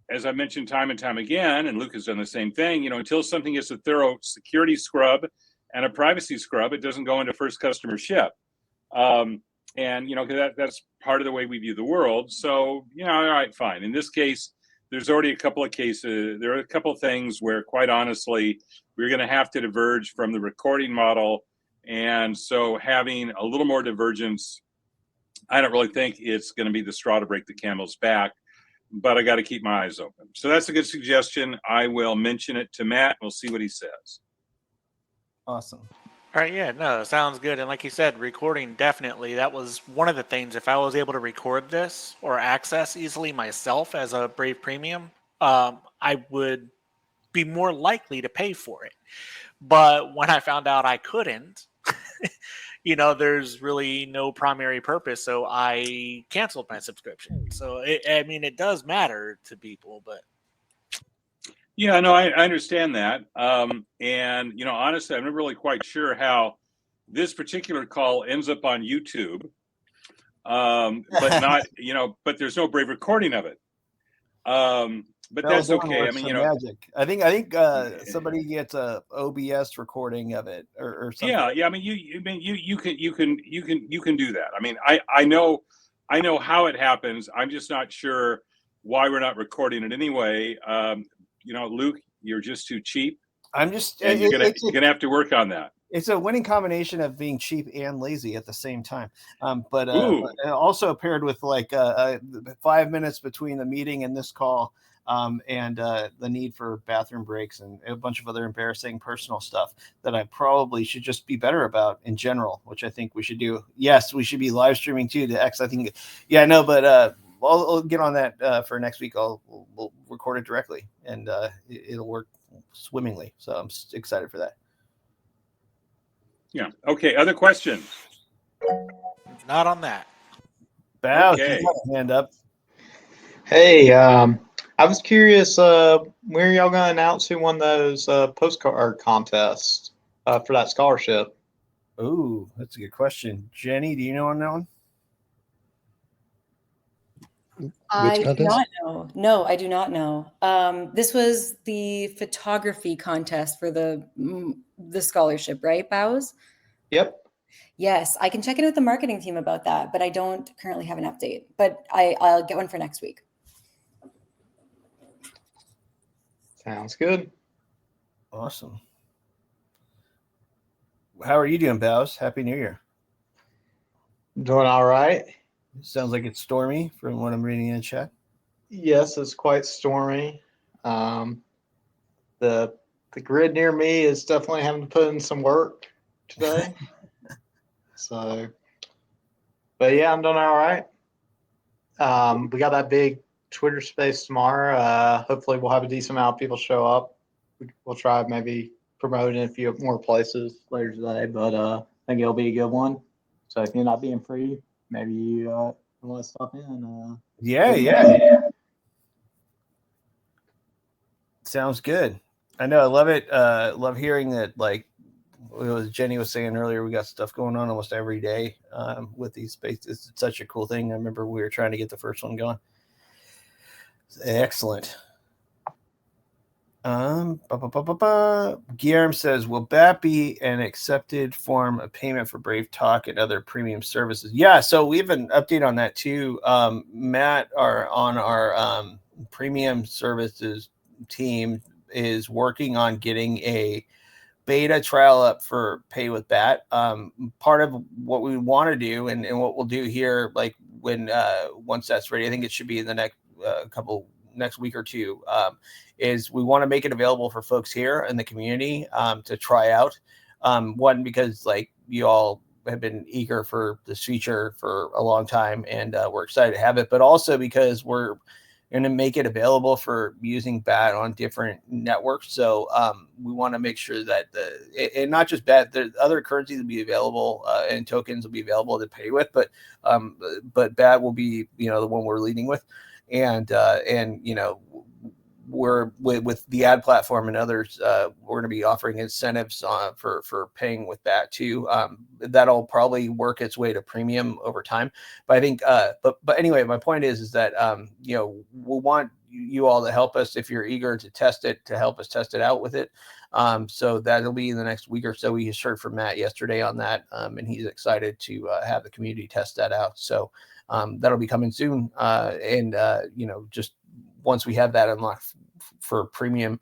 as I mentioned time and time again, and Luke has done the same thing, until something gets a thorough security scrub and a privacy scrub, it doesn't go into first customer ship. And, that's part of the way we view the world. So, all right, fine. In this case, there's already a couple of cases. There are a couple of things where, quite honestly, we're going to have to diverge from the recording model. And so having a little more divergence, I don't really think it's going to be the straw to break the camel's back, but I got to keep my eyes open. So that's a good suggestion. I will mention it to Matt. We'll see what he says. Awesome. All right, yeah, no, sounds good. And like you said, recording, definitely. That was one of the things. If I was able to record this or access easily myself as a Brave Premium, I would be more likely to pay for it. But when I found out I couldn't, there's really no primary purpose. So I canceled my subscription. So, it does matter to people, but. Yeah, no, I understand that. And, honestly, I'm not really quite sure how this particular call ends up on YouTube. But not, but there's no Brave recording of it. But that's okay. I mean, magic. I think somebody gets a OBS recording of it or something. Yeah. I mean, you can do that. I mean, I know how it happens. I'm just not sure why we're not recording it anyway. Luke, you're just too cheap, I'm just and you're gonna have to work on that. It's a winning combination of being cheap and lazy at the same time. But Ooh. also paired with like 5 minutes between the meeting and this call, and the need for bathroom breaks and a bunch of other embarrassing personal stuff that I probably should just be better about in general, which I think we should do. Yes, we should be live streaming too to X. I think, yeah, no, but I'll get on that for next week. We'll record it directly, and it'll work swimmingly. So I'm excited for that. Yeah. Okay. Other questions? Not on that. Bow, Okay. you got a hand up. Hey, I was curious, when are y'all gonna announce who won those postcard contests for that scholarship? Ooh, that's a good question. Jenny, do you know on that one? I do contest? not know. No, I do not know. This was the photography contest for the scholarship, right, Bows? Yep. Yes, I can check in with the marketing team about that, but I don't currently have an update. But I'll get one for next week. Sounds good. Awesome. How are you doing, Bows? Happy New Year. Doing all right. Sounds like it's stormy from what I'm reading in the chat. Yes, it's quite stormy. The grid near me is definitely having to put in some work today. But yeah, I'm doing all right. We got that big Twitter space tomorrow. Hopefully we'll have a decent amount of people show up. We'll try maybe promote in a few more places later today, but I think it'll be a good one. So if you're not being free, maybe you want to stop in. Yeah. Sounds good. I know. I love it. Love hearing that. Like Jenny was saying earlier, we got stuff going on almost every day with these spaces. It's such a cool thing. I remember we were trying to get the first one going. Excellent. Guillermo says, will that be an accepted form of payment for Brave Talk and other premium services? Yeah, so we have an update on that too. Matt, on our premium services team, is working on getting a beta trial up for Pay with Bat. Part of what we want to do and what we'll do here, like when once that's ready, I think it should be in the next next week or two, is we want to make it available for folks here in the community to try out. One, because like you all have been eager for this feature for a long time, and we're excited to have it, but also because we're going to make it available for using BAT on different networks. So we want to make sure that and not just BAT, the other currencies will be available and tokens will be available to pay with, but BAT will be, the one we're leading with. And we're with the ad platform and others, we're going to be offering incentives for paying with that too. That'll probably work its way to premium over time. But I think, but anyway, my point is that we'll want you all to help us if you're eager to test it, to help us test it out with it. So that'll be in the next week or so. We just heard from Matt yesterday on that, and he's excited to have the community test that out. So that'll be coming soon. Just once we have that unlocked for premium,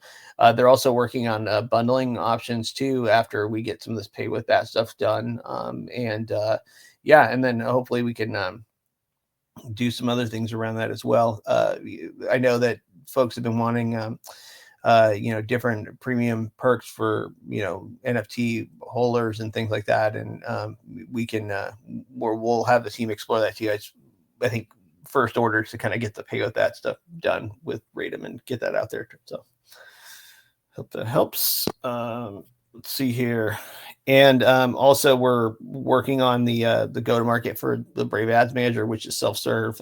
they're also working on bundling options too after we get some of this Pay with That stuff done. And then hopefully we can do some other things around that as well. I know that folks have been wanting different premium perks for NFT holders and things like that, and we can we'll have the team explore that too. I think first order to kind of get the Pay with That stuff done with Ratum and get that out there. So hope that helps. Let's see here. And also we're working on the go-to-market for the Brave Ads Manager, which is self-serve.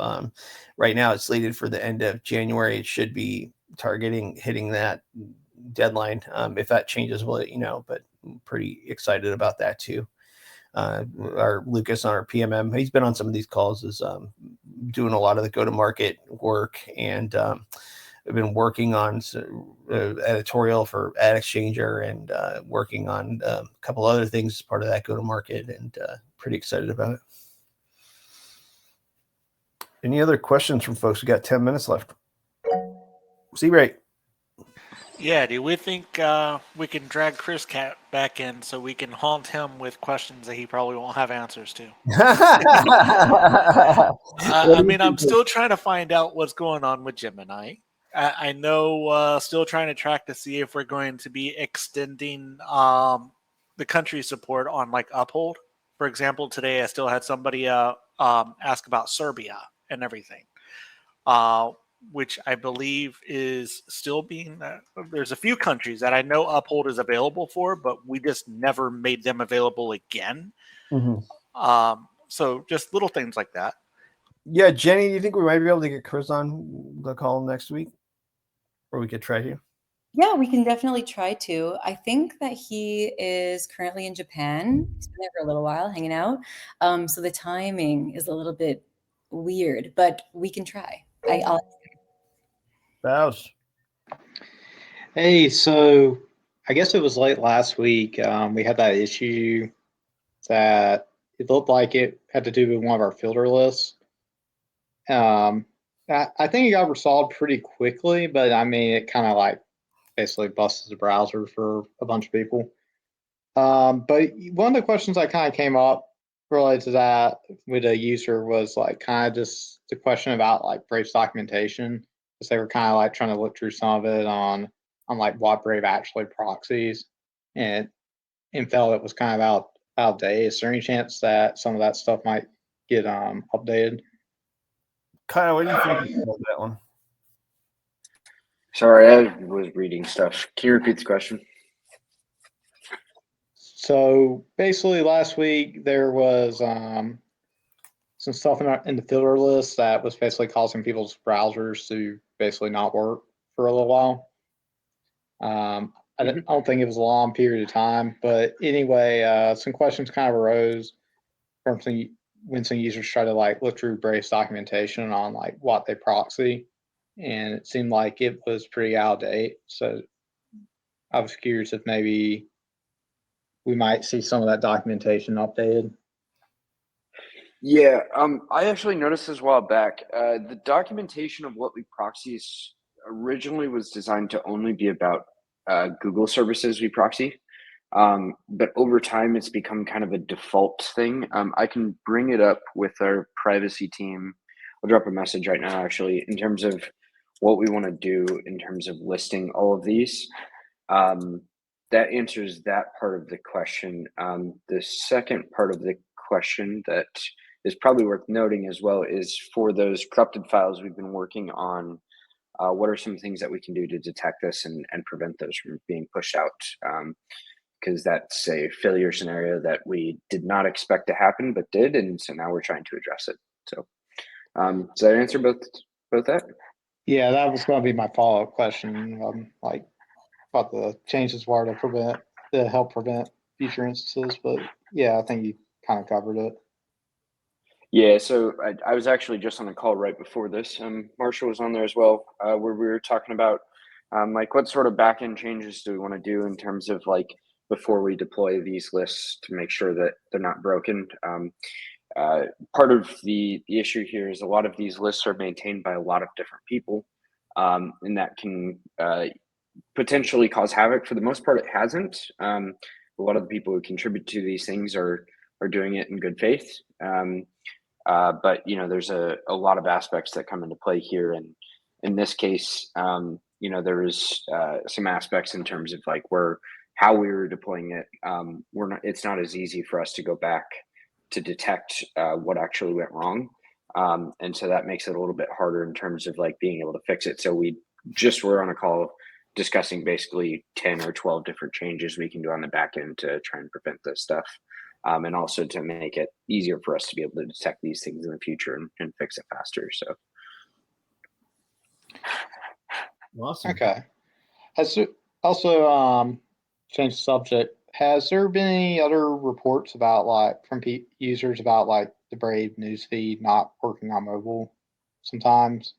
Right now it's slated for the end of January. It should be hitting that deadline. If that changes, we'll let you know, but I'm pretty excited about that too. Our Lucas on our PMM, he's been on some of these calls, is doing a lot of the go-to-market work, and I've been working on editorial for Ad Exchanger and working on a couple other things as part of that go-to-market, and pretty excited about it. Any other questions from folks? We got 10 minutes left. C-Ray. Yeah, do we think we can drag Chris Cat back in so we can haunt him with questions that he probably won't have answers to? I mean, I'm still trying to find out what's going on with Gemini. I know, still trying to track to see if we're going to be extending the country support on like Uphold. For example, today I still had somebody ask about Serbia and everything. Which I believe is still being. There's a few countries that I know Uphold is available for, but we just never made them available again. So just little things like that. Yeah, Jenny, do you think we might be able to get Chris on the call next week? Or we could try to? Yeah, we can definitely try to. I think that he is currently in Japan. He's been there for a little while, hanging out. So the timing is a little bit weird, but we can try. I'll Bows. Hey, so I guess it was late last week. We had that issue that it looked like it had to do with one of our filter lists. I think it got resolved pretty quickly, but I mean, it kind of like basically busted the browser for a bunch of people. But one of the questions that kind of came up related to that with a user was like kind of just the question about like Brave's documentation, because they were kind of like trying to look through some of it on like what Brave actually proxies, and felt it was kind of out of date. Is there any chance that some of that stuff might get updated? Kyle, what do you think about that one? Sorry, I was reading stuff. Can you repeat the question? So basically, last week there was some stuff in the filter list that was basically causing people's browsers to basically not work for a little while. I don't think it was a long period of time, but anyway, some questions kind of arose from when some users tried to like look through Brave's documentation on like what they proxy, and it seemed like it was pretty out of date. So I was curious if maybe we might see some of that documentation updated. Yeah, I actually noticed this a while back. The documentation of what we proxies originally was designed to only be about Google services we proxy. But over time, it's become kind of a default thing. I can bring it up with our privacy team. I'll drop a message right now, actually, in terms of what we want to do in terms of listing all of these. That answers that part of the question. The second part of the question that is probably worth noting as well is for those corrupted files we've been working on, what are some things that we can do to detect this and prevent those from being pushed out? Because that's a failure scenario that we did not expect to happen, but did, and so now we're trying to address it. So, does that answer both that? Yeah, that was going to be my follow-up question. Like, what the changes were to help prevent future instances, but yeah, I think you kind of covered it. Yeah, so I was actually just on a call right before this. Marshall was on there as well, where we were talking about like what sort of backend changes do we want to do in terms of like before we deploy these lists to make sure that they're not broken. Part of the issue here is a lot of these lists are maintained by a lot of different people, and that can potentially cause havoc. For the most part, it hasn't. A lot of the people who contribute to these things are doing it in good faith. But you know, there's a lot of aspects that come into play here, and in this case, you know, there is some aspects in terms of like how we were deploying it. It's not as easy for us to go back to detect what actually went wrong, and so that makes it a little bit harder in terms of like being able to fix it. So we just were on a call discussing basically 10 or 12 different changes we can do on the back end to try and prevent this stuff. And also to make it easier for us to be able to detect these things in the future and fix it faster. So, Awesome. Okay. Also, change the subject. Has there been any other reports about like from users about like the Brave newsfeed not working on mobile? Sometimes,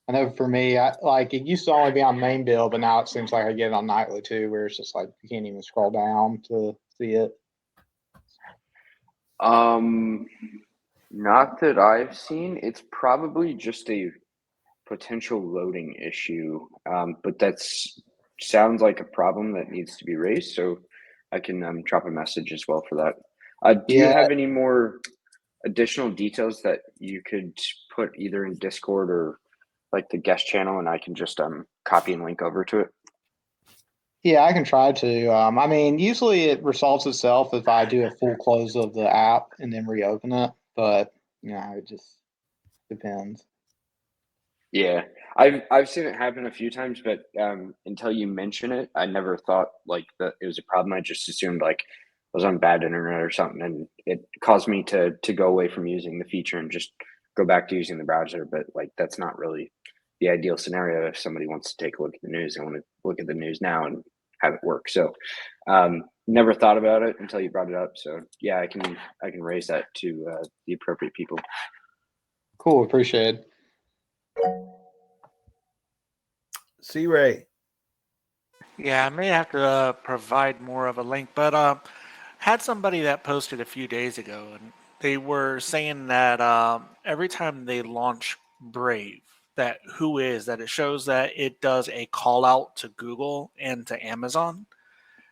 I know for me, it used to only be on main bill, but now it seems like I get it on nightly too, where it's just like you can't even scroll down to see it. not that I've seen. It's probably just a potential loading issue, but that's sounds like a problem that needs to be raised. So I can drop a message as well for that. Do you Yeah. have any more additional details that you could put either in Discord or like the guest channel, and I can just copy and link over to it? Yeah, I can try to. I mean, usually it resolves itself if I do a full close of the app and then reopen it, but it just depends. Yeah, I've seen it happen a few times, but until you mention it, I never thought like that it was a problem. I just assumed like I was on bad internet or something, and it caused me to go away from using the feature and just go back to using the browser. But like that's not really the ideal scenario if somebody wants to take a look at the news. They want to look at the news now and have it work. So never thought about it until you brought it up. So yeah, I can raise that to the appropriate people. Cool, appreciate it. C. Ray. Yeah, I may have to provide more of a link, but had somebody that posted a few days ago, and they were saying that every time they launch Brave, that it shows that it does a call out to Google and to Amazon,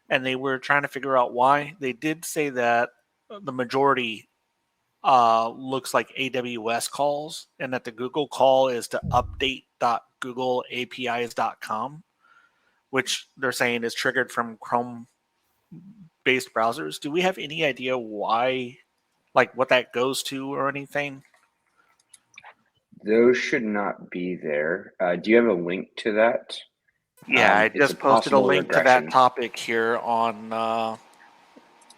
and they were trying to figure out why. They did say that the majority looks like AWS calls, and that the Google call is to update.googleapis.com, which they're saying is triggered from Chrome-based browsers. Do we have any idea why, like what that goes to or anything? Those should not be there. Do you have a link to that? Yeah, I It's a just posted a possible link to regression. that topic here on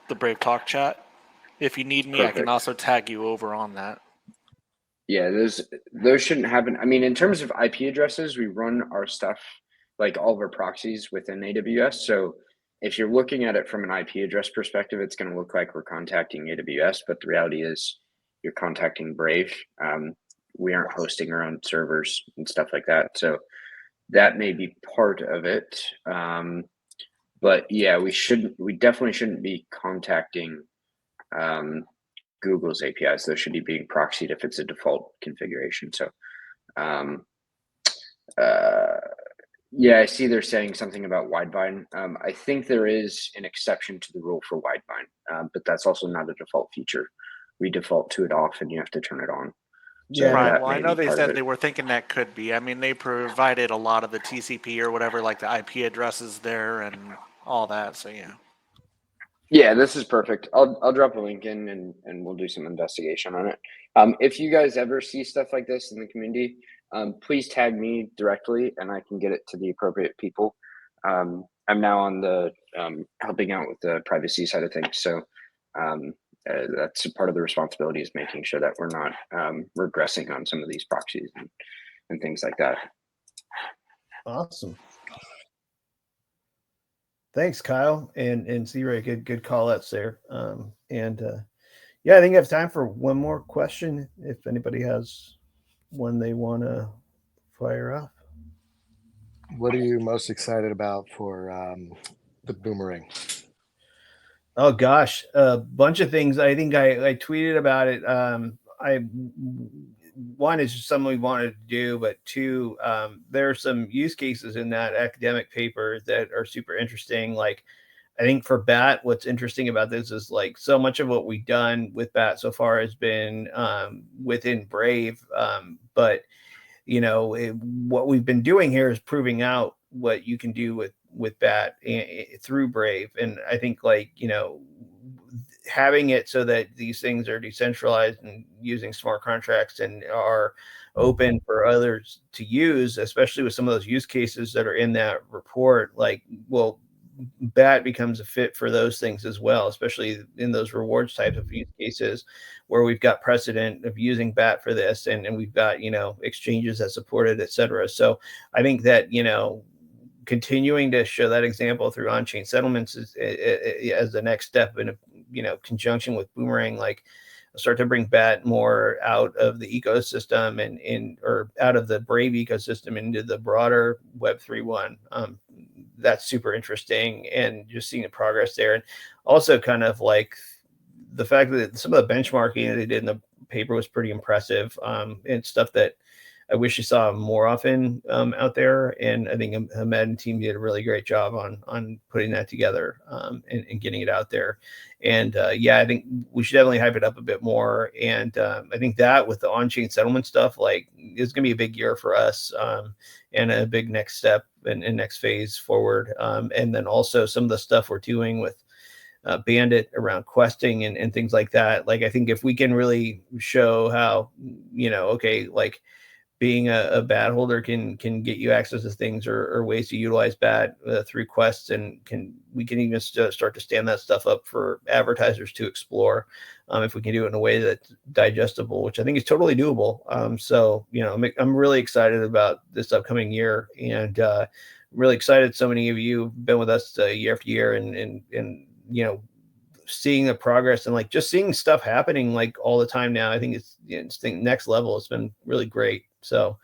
the Brave Talk chat. If you need me, I can Perfect. also tag you over on that. Yeah, those shouldn't happen. I mean, in terms of IP addresses, we run our stuff like all of our proxies within AWS. So if you're looking at it from an IP address perspective, it's going to look like we're contacting AWS, but the reality is you're contacting Brave. We aren't hosting our own servers and stuff like that. So that may be part of it. But yeah, we definitely shouldn't be contacting Google's APIs. Those should be being proxied if it's a default configuration. So yeah, I see they're saying something about Widevine. I think there is an exception to the rule for Widevine, but that's also not a default feature. We default to it off and you have to turn it on. So Yeah. Right. that Well, I may know be they part of said it. they were thinking that could be. I mean, they provided a lot of the TCP or whatever, like the IP addresses there and all that. So yeah. Yeah, this is perfect. I'll drop a link in and we'll do some investigation on it. If you guys ever see stuff like this in the community, please tag me directly and I can get it to the appropriate people. I'm now on the helping out with the privacy side of things. So that's a part of the responsibility is making sure that we're not regressing on some of these proxies and things like that. Awesome. Thanks, Kyle and C-Ray. Good call outs there. Yeah, I think I have time for one more question. If anybody has one they want to fire up. What are you most excited about for the Boomerang? Oh gosh, a bunch of things. I think I tweeted about it. One is something we wanted to do, but two, there are some use cases in that academic paper that are super interesting. Like, I think for BAT, what's interesting about this is like so much of what we've done with BAT so far has been within Brave, but what we've been doing here is proving out what you can do with BAT through Brave, and I think having it so that these things are decentralized and using smart contracts and are open for others to use, especially with some of those use cases that are in that report, BAT becomes a fit for those things as well, especially in those rewards types of use cases where we've got precedent of using BAT for this and we've got, exchanges that support it, et cetera. So I think that, continuing to show that example through on-chain settlements is as the next step in conjunction with Boomerang, like start to bring BAT more out of the ecosystem or out of the Brave ecosystem into the broader Web 3.1. That's super interesting, and just seeing the progress there, and also kind of like the fact that some of the benchmarking that they did in the paper was pretty impressive, and stuff that I wish you saw more often out there. And I think Ahmed and team did a really great job on putting that together and getting it out there. And I think we should definitely hype it up a bit more. And I think that with the on-chain settlement stuff, like, it's going to be a big year for us and a big next step and next phase forward. And then also some of the stuff we're doing with Bandit around questing and things like that. Like, I think if we can really show how, like, being a bat holder can get you access to things or ways to utilize bat through quests, and we can even start to stand that stuff up for advertisers to explore if we can do it in a way that's digestible, which I think is totally doable. So I'm really excited about this upcoming year, and really excited so many of you have been with us year after year, and seeing the progress and like just seeing stuff happening like all the time now. I think it's next level. It's been really great. So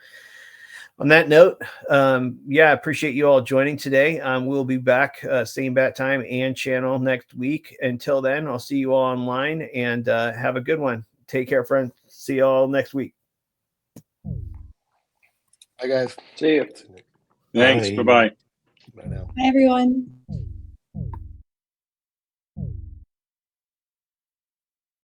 on that note, appreciate you all joining today. We'll be back same bat time and channel next week. Until then, I'll see you all online, and have a good one. Take care, friends. See you all next week. Bye, guys. See you. Thanks. Bye. Bye-bye. Bye now. Hi, everyone.